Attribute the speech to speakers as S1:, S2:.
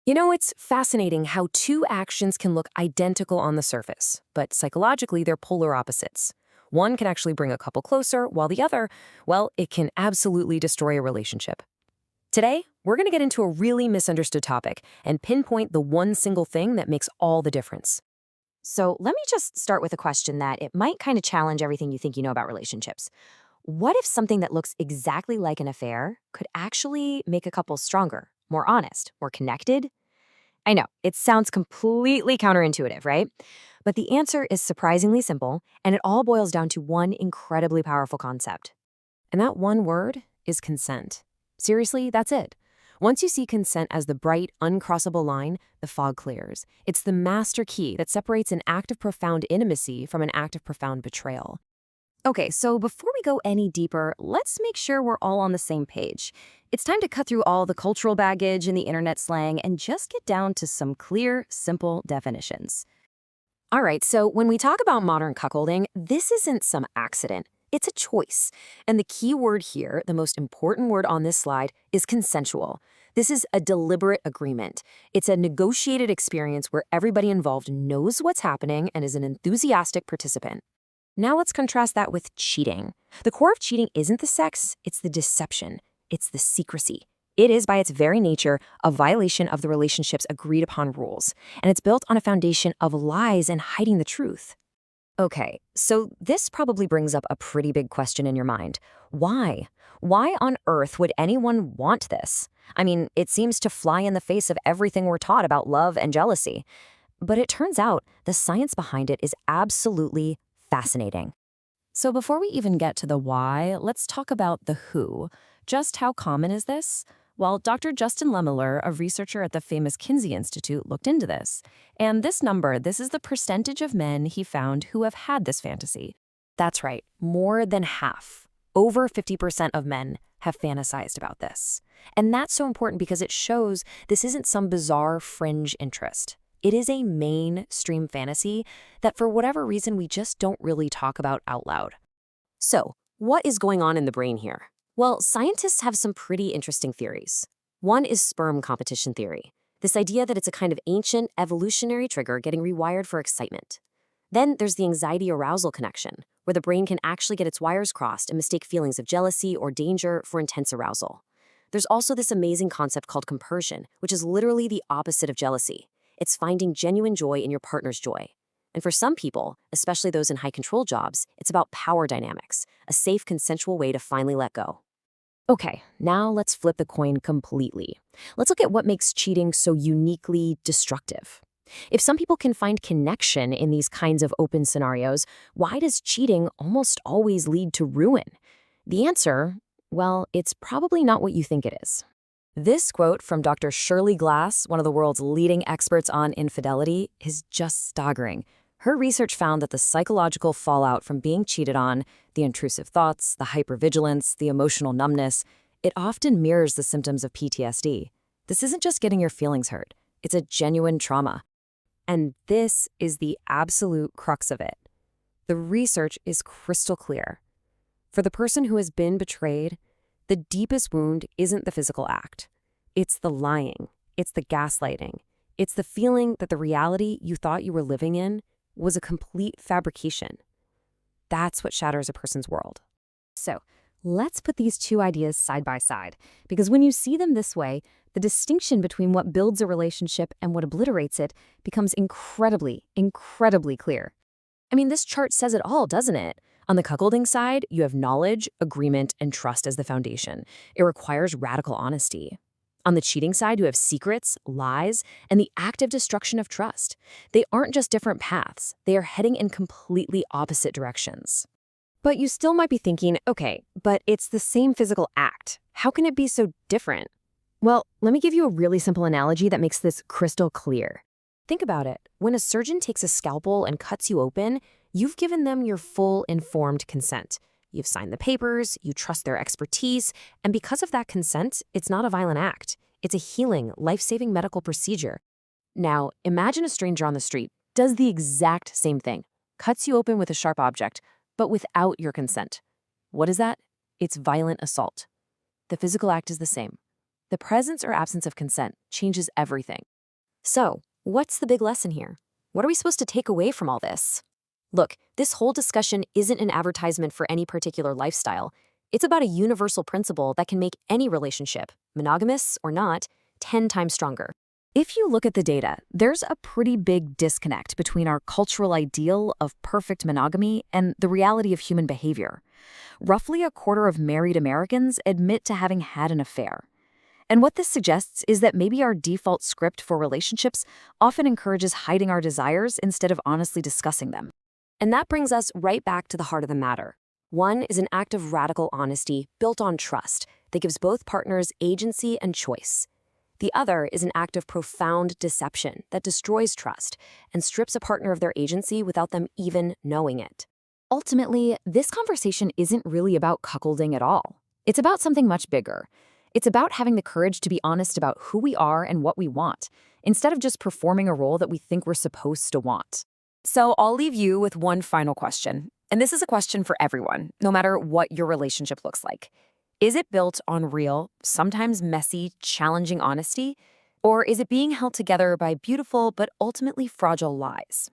S1: You know, it's fascinating how two actions can look identical on the surface, but psychologically they're polar opposites. One can actually bring a couple closer, while the other, well, it can absolutely destroy a relationship. Today, we're going to get into a really misunderstood topic and pinpoint the one single thing that makes all the difference.
S2: So let me just start with a question that it might kind of challenge everything you think you know about relationships. What if something that looks exactly like an affair could actually make a couple stronger, more honest, more connected? I know, it sounds completely counterintuitive, right? But the answer is surprisingly simple, and it all boils down to one incredibly powerful concept.
S1: And that one word is consent. Seriously, that's it. Once you see consent as the bright, uncrossable line, the fog clears. It's the master key that separates an act of profound intimacy from an act of profound betrayal.
S2: Okay, so before we go any deeper, let's make sure we're all on the same page. It's time to cut through all the cultural baggage and the internet slang and just get down to some clear, simple definitions. All right, so when we talk about modern cuckolding, this isn't some accident. It's a choice. And the key word here, the most important word on this slide, is consensual. This is a deliberate agreement. It's a negotiated experience where everybody involved knows what's happening and is an enthusiastic participant. Now let's contrast that with cheating. The core of cheating isn't the sex, it's the deception. It's the secrecy. It is, by its very nature, a violation of the relationship's agreed-upon rules, and it's built on a foundation of lies and hiding the truth. Okay, so this probably brings up a pretty big question in your mind. Why? Why on earth would anyone want this? I mean, it seems to fly in the face of everything we're taught about love and jealousy. But it turns out the science behind it is absolutely fascinating. So before we even get to the why, let's talk about the who. Just how common is this? Well, Dr. Justin Lemiller, a researcher at the famous Kinsey Institute, looked into this. And this number, this is the percentage of men he found who have had this fantasy. That's right, more than half. Over 50% of men have fantasized about this. And that's so important because it shows this isn't some bizarre fringe interest. It is a mainstream fantasy that for whatever reason we just don't really talk about out loud. So, what is going on in the brain here? Well, scientists have some pretty interesting theories. One is sperm competition theory, this idea that it's a kind of ancient evolutionary trigger getting rewired for excitement. Then there's the anxiety-arousal connection, where the brain can actually get its wires crossed and mistake feelings of jealousy or danger for intense arousal. There's also this amazing concept called compersion, which is literally the opposite of jealousy. It's finding genuine joy in your partner's joy. And for some people, especially those in high-control jobs, it's about power dynamics, a safe, consensual way to finally let go. Okay, now let's flip the coin completely. Let's look at what makes cheating so uniquely destructive. If some people can find connection in these kinds of open scenarios, why does cheating almost always lead to ruin? The answer, well, it's probably not what you think it is. This quote from Dr. Shirley Glass, one of the world's leading experts on infidelity, is just staggering. Her research found that the psychological fallout from being cheated on, the intrusive thoughts, the hypervigilance, the emotional numbness, it often mirrors the symptoms of PTSD. This isn't just getting your feelings hurt. It's a genuine trauma. And this is the absolute crux of it. The research is crystal clear. For the person who has been betrayed, the deepest wound isn't the physical act. It's the lying. It's the gaslighting. It's the feeling that the reality you thought you were living in was a complete fabrication. That's what shatters a person's world. So, let's put these two ideas side by side, because when you see them this way, the distinction between what builds a relationship and what obliterates it becomes incredibly, incredibly clear. I mean, this chart says it all, doesn't it? On the cuckolding side, you have knowledge, agreement, and trust as the foundation. It requires radical honesty. On the cheating side, you have secrets, lies, and the active destruction of trust. They aren't just different paths. They are heading in completely opposite directions. But you still might be thinking, okay, but it's the same physical act. How can it be so different? Well, let me give you a really simple analogy that makes this crystal clear. Think about it. When a surgeon takes a scalpel and cuts you open, you've given them your full informed consent. You've signed the papers, you trust their expertise, and because of that consent, it's not a violent act. It's a healing, life-saving medical procedure. Now, imagine a stranger on the street does the exact same thing, cuts you open with a sharp object, but without your consent. What is that? It's violent assault. The physical act is the same. The presence or absence of consent changes everything.
S1: So, what's the big lesson here? What are we supposed to take away from all this? Look, this whole discussion isn't an advertisement for any particular lifestyle. It's about a universal principle that can make any relationship, monogamous or not, 10 times stronger.
S2: If you look at the data, there's a pretty big disconnect between our cultural ideal of perfect monogamy and the reality of human behavior. Roughly a quarter of married Americans admit to having had an affair. And what this suggests is that maybe our default script for relationships often encourages hiding our desires instead of honestly discussing them.
S1: And that brings us right back to the heart of the matter. One is an act of radical honesty built on trust that gives both partners agency and choice. The other is an act of profound deception that destroys trust and strips a partner of their agency without them even knowing it.
S2: Ultimately, this conversation isn't really about cuckolding at all. It's about something much bigger. It's about having the courage to be honest about who we are and what we want, instead of just performing a role that we think we're supposed to want.
S1: So I'll leave you with one final question. And this is a question for everyone, no matter what your relationship looks like. Is it built on real, sometimes messy, challenging honesty? Or is it being held together by beautiful but ultimately fragile lies?